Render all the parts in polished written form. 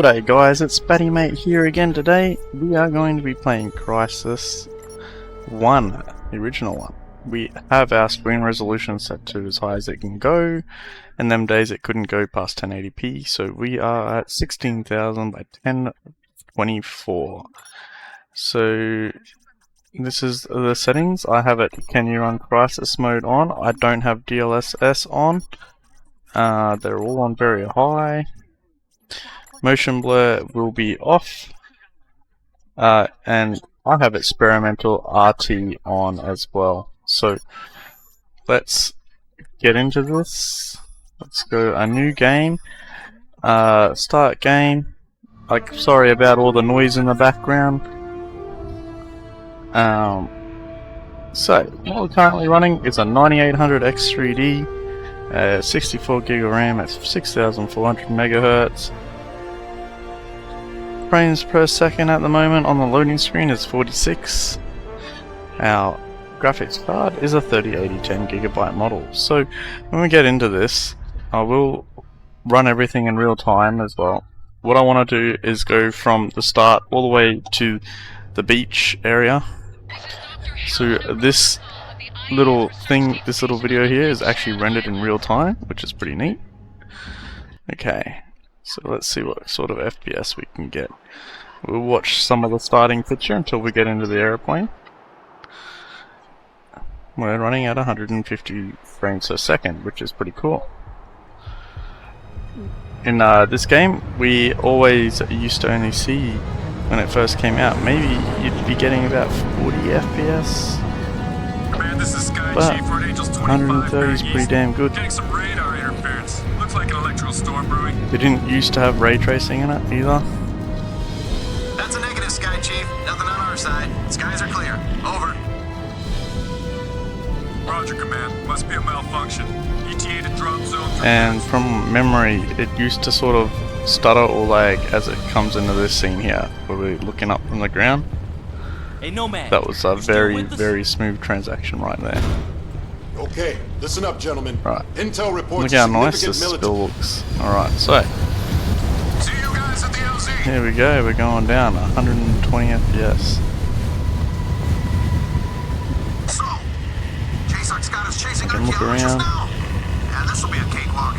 G'day guys, it's Battymate here again. Today we are going to be playing Crysis 1, the original one. We have our screen resolution set to as high as it can go, and them days it couldn't go past 1080p, so we are at 16,000 by 1024. So this is the settings. I have it can you run Crysis mode on. I don't have DLSS on. They're all on very high. Motion blur will be off, and I have experimental RT on as well. So let's get into this. Let's go a new game. Start game. Sorry about all the noise in the background. So what we're currently running is a 9800 X3D, 64 gig of RAM at 6400 megahertz. Frames per second at the moment on the loading screen is 46. Our graphics card is a 3080 10GB model. So when we get into this, I will run everything in real time as well. What I want to do is go from the start all the way to the beach area. So this little video here is actually rendered in real time, which is pretty neat. Okay. So let's see what sort of FPS we can get. We'll watch some of the starting picture until we get into the airplane. We're running at 150 frames per second, which is pretty cool. In this game, we always used to only see, when it first came out, maybe you'd be getting about 40 FPS. Command, this is Sky But Chief, Fort Angels 130 is pretty damn good. Getting some radar interference. Looks like an electrical storm brewing. They didn't used to have ray tracing in it either. That's a negative, Sky Chief. Nothing on our side. Skies are clear. Over. Roger, Command. Must be a malfunction. ETA to drop zone. And from memory, it used to sort of stutter or lag as it comes into this scene here, where we're looking up from the ground. Hey, Nomad. That was a very smooth transaction right there. Okay, listen up, gentlemen. Right. Intel reports Look how nice significant this military. still looks. Alright, so See you guys at the LZ. here we go, we're going down 120 FPS. So, J-Sox got us chasing Can our look killers just around. now. Yeah, this will be a cakewalk.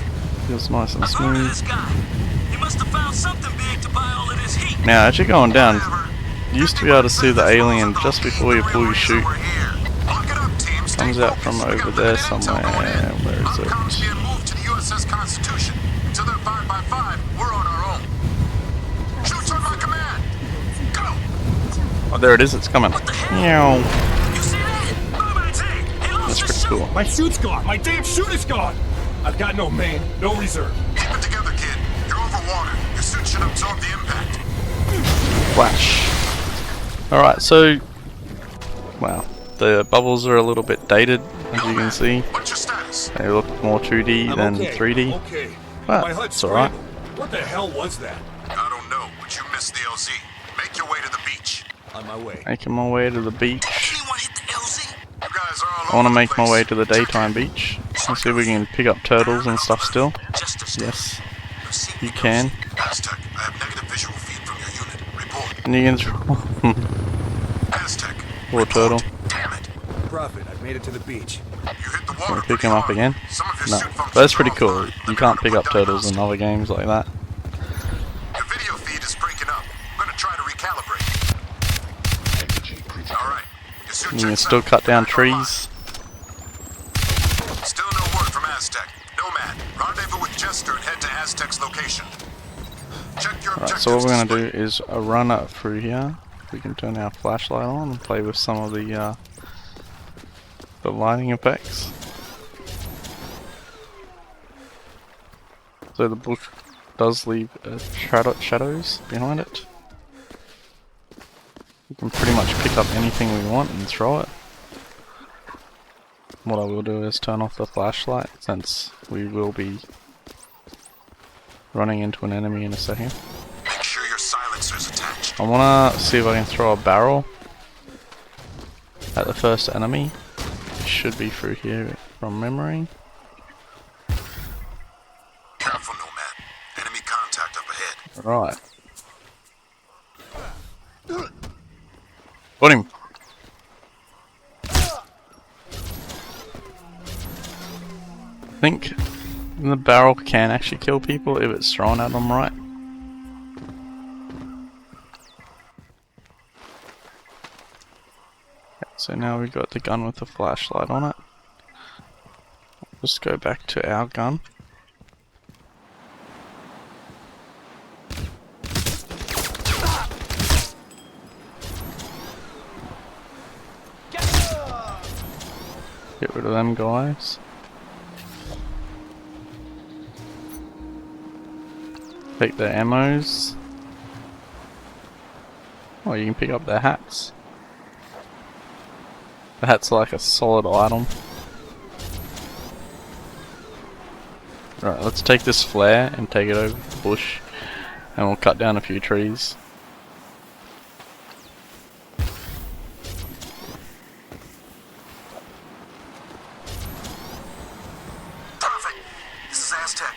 Feels nice and I've heard of smooth. this guy. He must have found something big to buy all of this heat. Now as you're going down, Whatever. you used to be able to see the alien just before you pull your chute. We're here. Lock it up, team. Stay Comes out from focused. We over got there limited intel somewhere. going in. Where is Outcomes it? being moved to the USS Constitution. Until they're 5 by 5, we're on our own. Shoots on my command. Go. Oh, there it is, it's coming. What the hell? Meow. You see that? Nomad tank. He lost That's his pretty cool. My chute's gone! My damn chute is gone! I've got no main, no reserve. Keep it together, kid. You're over water. Your suit should absorb the impact. Flash. Alright, so wow, the bubbles are a little bit dated, as you can see. What's your status? They look more 2D than 3D. Okay. But My HUD's it's alright. scrambled. What the hell was that? I don't know, but you missed the LZ. Make your way to the beach. On my way. Making my way to the beach. Anyone hit the LZ? You guys are all I want to over the make my place. way to the daytime beach. Let's see if we can pick up turtles and stuff still. Just a step. Yes, You've seen you the can. Aztec, I have negative visual feed from your unit. Report. And you can Aztec. poor turtle. Damn it. Prophet, I've made it to the beach. You hit the Can water. we pick him up again? Some of your No, suit but functions that's pretty are cool. offline. You Let me can't know pick to up put turtles in diagnostic. other games like that. Your video feed is breaking up. I'm gonna try to recalibrate. Alright. Your suit You can checks still out. cut down Back online. trees. Still no word from Aztec. Nomad, rendezvous with Jester and head to Aztec's location. Check your Alright, objectives. so what we're going display. to do is run up through here. We can turn our flashlight on and play with some of the lighting effects. So the bush does leave shadows behind it. We can pretty much pick up anything we want and throw it. What I will do is turn off the flashlight since we will be running into an enemy in a second. Make sure your silencer's attached. I wanna see if I can throw a barrel at the first enemy. It should be through here from memory. Careful, Nomad. Enemy contact up ahead. Right. Got him. I think the barrel can actually kill people if it's thrown at them right. So now we've got the gun with the flashlight on it. Just go back to our gun. Get rid of them guys. Take their ammos. Oh, you can pick up their hats. The hat's like a solid item. Right, let's take this flare and take it over the bush, and we'll cut down a few trees. Perfect. This is Aztec.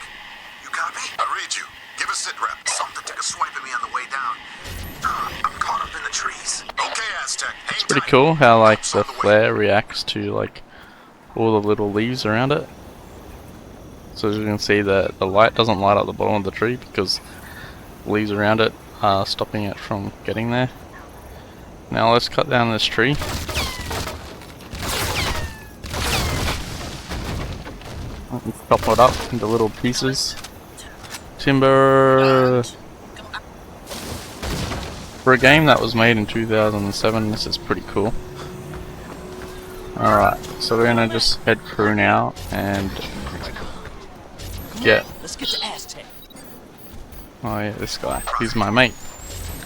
You copy? I read you. Give a sit rep. Something took a swipe at me on the way down. I'm caught up in the trees. Okay, Aztec. Hang It's pretty tight. cool how like Help's the on the way. flare reacts to like all the little leaves around it. So as you can see that the light doesn't light up the bottom of the tree because leaves around it are stopping it from getting there. Now let's cut down this tree. Let's chop it up into little pieces. Timber! For a game that was made in 2007, this is pretty cool. Alright, so we're gonna just head through now and get... Let's get to Aztec. Oh yeah, this guy. He's my mate.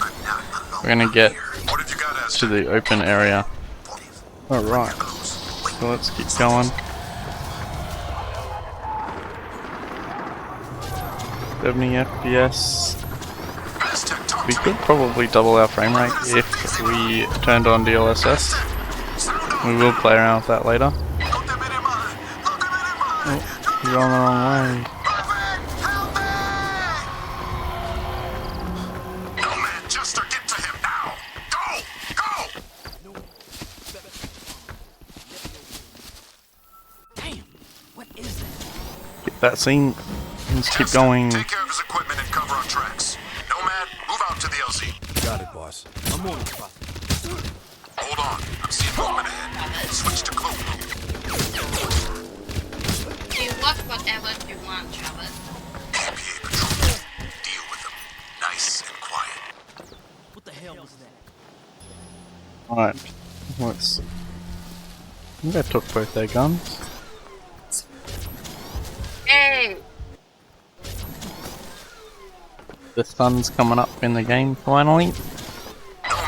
I'm not alone We're gonna get What have you got, Aztec? to the open area. Alright, so let's keep going. 70 FPS. Aztec, talk We to could me. probably double our frame rate if we turned on DLSS. Sound off. We will play around with that later. Look them in mind. Look them in mind. Oh, you're going the wrong way. Help me! No, man, Jester, get to him now. Go! Go! Damn, what is that? Get that scene. Let's keep going. Take care of his equipment and cover our tracks. Nomad, move out to the LZ. Got it, boss. I'm on it, boss. Hold on. I'm seeing movement ahead. Switch to cloak mode. Do what whatever you want, Travis. APA patrol. Deal with them. Nice and quiet. What the hell was that? Alright, let's see. I think I took both their guns. Hey! The sun's coming up in the game finally.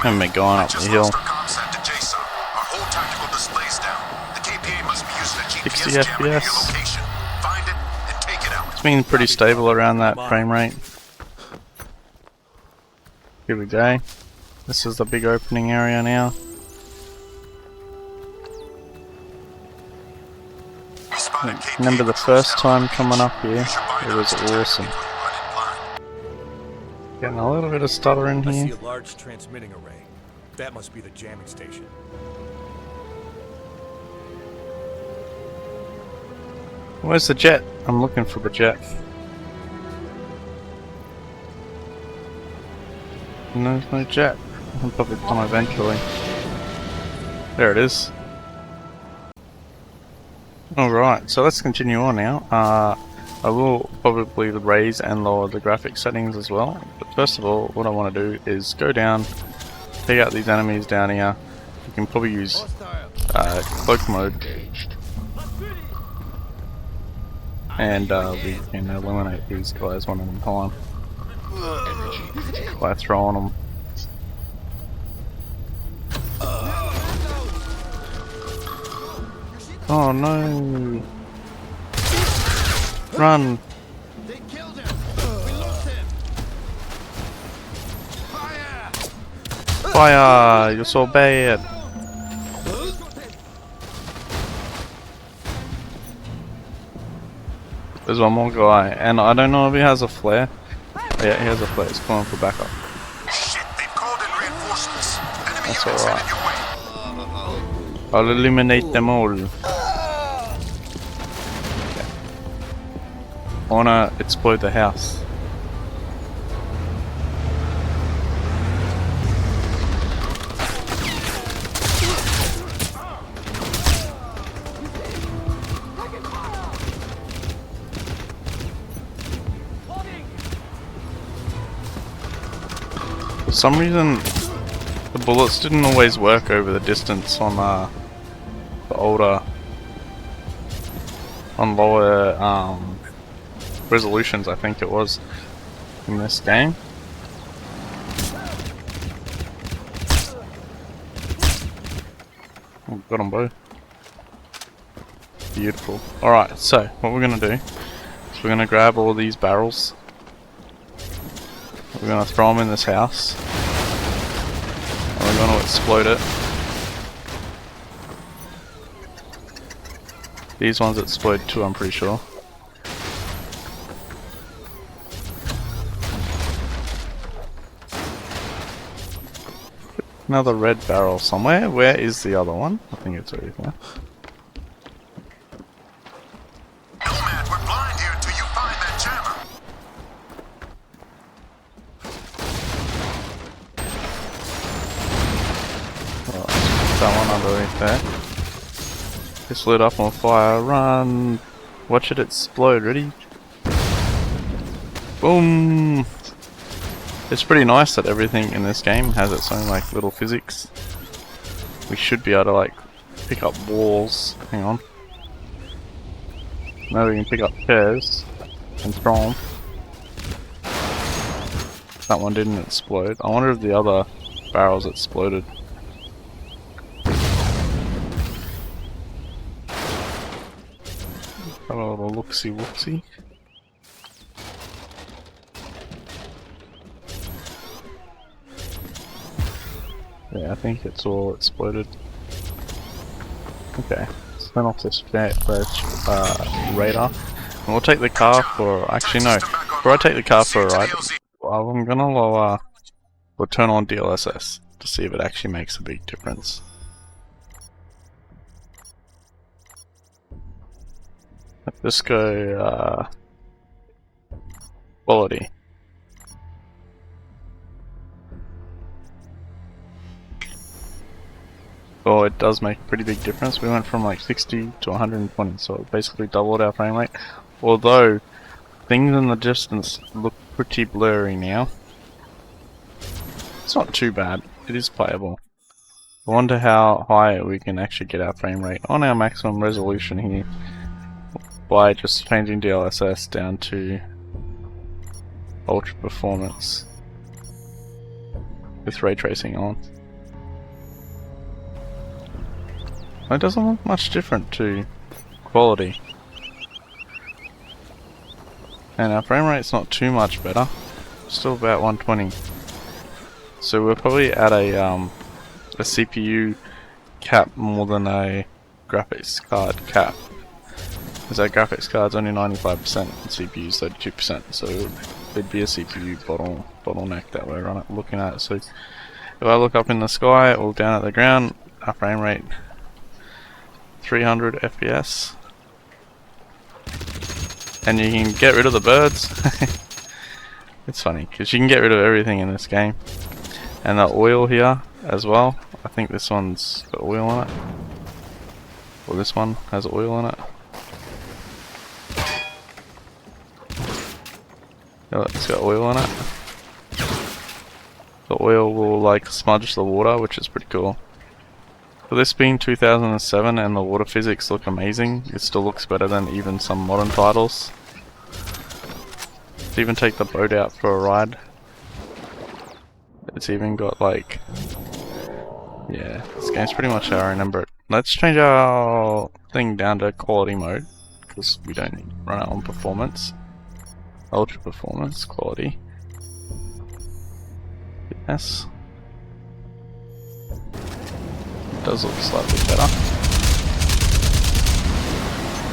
And we're going up the Just hill. lost our concept to JSON. Our whole tactical display's down. The KPA must be using a 60 GPS jammer near your FPS. location. Find it and take it out. It's been pretty stable around that frame rate. Here we go. This is the big opening area now. We spotted KPA Remember the patrols first down. time coming up here? Use your It was binoculars to awesome. tag people who run in blind. Getting a little bit of stutter in I see here. a large transmitting array. That must be the jamming station. Where's the jet? I'm looking for the jet. No, there's no jet. I'll probably come eventually. There it is. Alright, so let's continue on now. I will probably raise and lower the graphic settings as well. But first of all, what I want to do is go down, take out these enemies down here. You can probably use cloak mode. And we can eliminate these guys one at a time by throwing them. Oh no! Run! They killed him. We lost him. Fire! Fire! You're so bad! There's one more guy, and I don't know if he has a flare. Yeah, he has a flare. He's calling for backup. Shit, they've called in reinforcements. That's units alright. headed your way. I'll eliminate them all. I wanna explode the house. For some reason, the bullets didn't always work over the distance on the older, on lower resolutions, I think it was, in this game. Oh, got them both. Beautiful. Alright, so what we're gonna do is we're gonna grab all these barrels. We're gonna throw them in this house. And we're gonna explode it. These ones explode too, I'm pretty sure. Another red barrel somewhere. Where is the other one? I think it's over there. Nomad, we're blind here until you find that jammer. That one underneath there. It's lit up on fire. Run! Watch it explode. Ready? Boom! It's pretty nice that everything in this game has its own like little physics. We should be able to like pick up walls. Hang on. Now we can pick up chairs and throw them. That one didn't explode. I wonder if the other barrels exploded. Have a little look-see whoopsie. Yeah, I think it's all exploded. Okay, let's turn off this radar. And we'll take the car for. Actually, no. Before I take the car for a ride, I'm gonna lower. We'll turn on DLSS to see if it actually makes a big difference. Let's go quality. Oh, it does make a pretty big difference. We went from like 60 to 120, so it basically doubled our frame rate. Although things in the distance look pretty blurry now. It's not too bad. It is playable. I wonder how high we can actually get our frame rate on our maximum resolution here by just changing DLSS down to ultra performance with ray tracing on. It doesn't look much different to quality. And our frame rate's not too much better. Still about 120. So we're probably at a CPU cap more than a graphics card cap. Because our graphics card's only 95% and CPU's 32%, so there'd be a CPU bottleneck that we're looking at. So if I look up in the sky or down at the ground, our frame rate 300 FPS, and you can get rid of the birds. It's funny because you can get rid of everything in this game, and the oil here as well. I think this one's got oil on it, or this one has oil in it. Oh, it's got oil in it. The oil will like smudge the water, which is pretty cool. For this being 2007 and the water physics look amazing, it still looks better than even some modern titles. Let's even take the boat out for a ride. It's even got like... yeah, this game's pretty much how I remember it. Let's change our thing down to quality mode, because we don't need to run it on performance. Ultra performance, quality. Yes. Does look slightly better.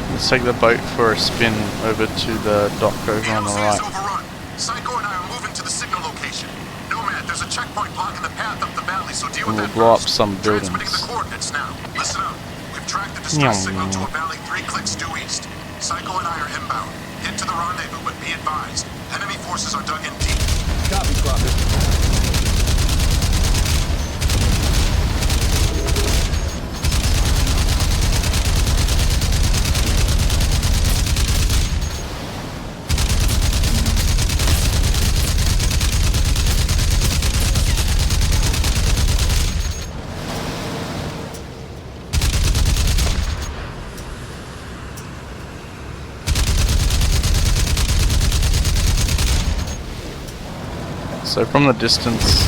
Let's take the boat for a spin over to the dock over on the right. Overrun. Psycho and I are moving to the signal location. Nomad, there's a checkpoint blocking the path up the valley so deal and with we'll that blow up first. some buildings. Transmitting the coordinates now. Listen up. We've tracked the distress signal to a valley 3 clicks due east. Psycho and I are inbound. Head to the rendezvous, but be advised. Enemy forces are dug in deep. Copy, Prophet. So from the distance,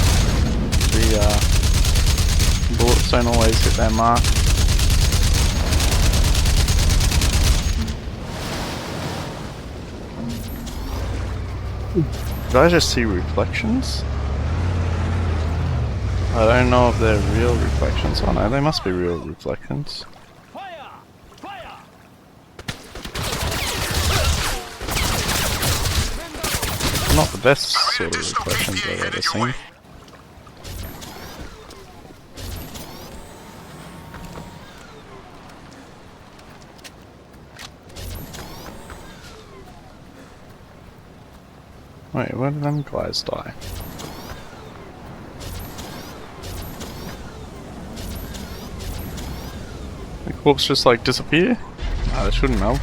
the bullets don't always hit their mark. Did I just see reflections? I don't know if they're real reflections. Oh no, they must be real reflections. Not the best sort of reflections I've ever seen. Wait, where did them guys die? The corpse just like disappear? Oh, they shouldn't have.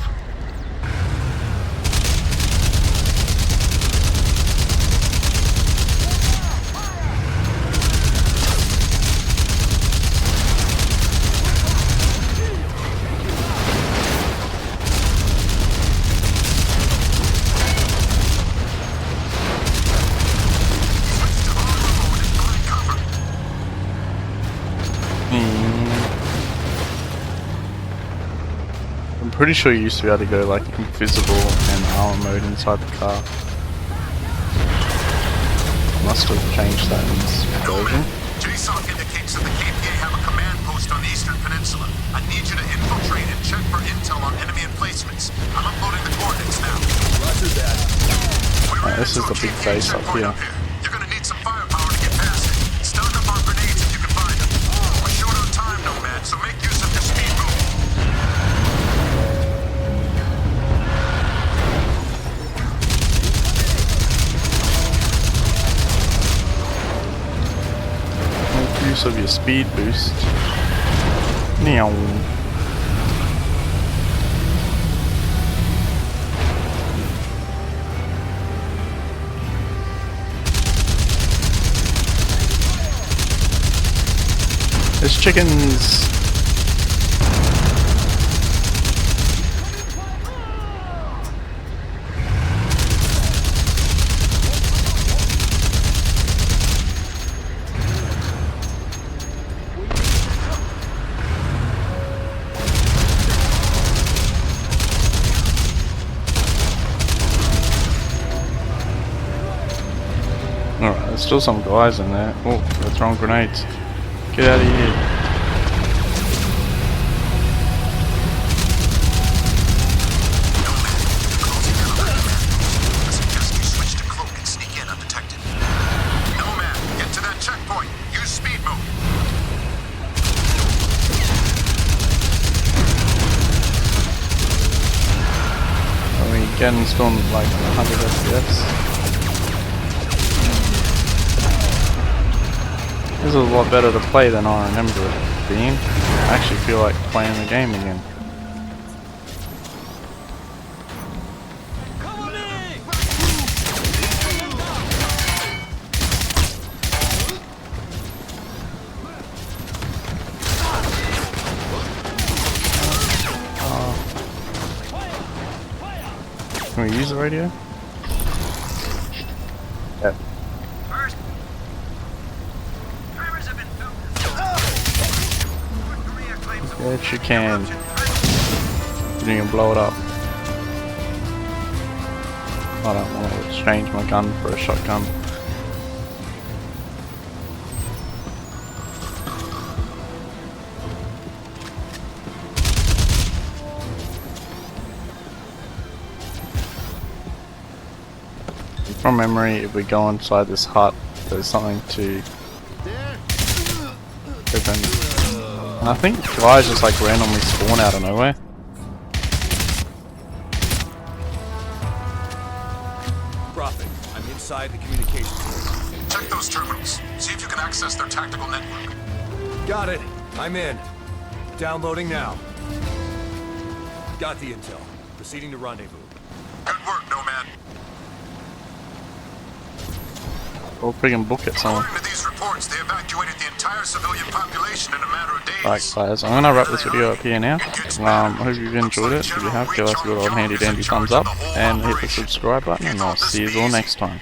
I'm pretty sure you used to be able to go like invisible and armor mode inside the car. Must have changed that in this version. JSOC indicates that the KPA have a command post on the Eastern Peninsula. I need you to infiltrate and check for intel on enemy emplacements. I'm uploading the coordinates now. Roger that. This is the big base up here. You're gonna need some firepower to get past it. Stock up on grenades if you can find them. We're short on time, Nomad, so make use of your speed move. Make use of your speed boost. Meow. There's chickens! Alright, there's still some guys in there. Oh, they're throwing grenades. Get out of here. Getting still like 100 FPS. This is a lot better to play than I remember it being. I actually feel like playing the game again. Can we use the radio? Yeah. First, drivers have been filmed. Yes, you can. You can blow it up. I don't want to exchange my gun for a shotgun. From memory, if we go inside this hut, there's something to open. And I think guys just like randomly spawn out of nowhere. Prophet, I'm inside the communications room. Check those terminals. See if you can access their tactical network. Got it. I'm in. Downloading now. Got the intel. Proceeding to rendezvous. Good work, Nomad. Or friggin' book it somewhere. According to these reports, they evacuated the entire civilian population in a matter of days. Alright guys, I'm gonna wrap this video up here now. I hope you've enjoyed it. If you have, give us a good old handy dandy thumbs up and hit the subscribe button, and I'll see you all next time.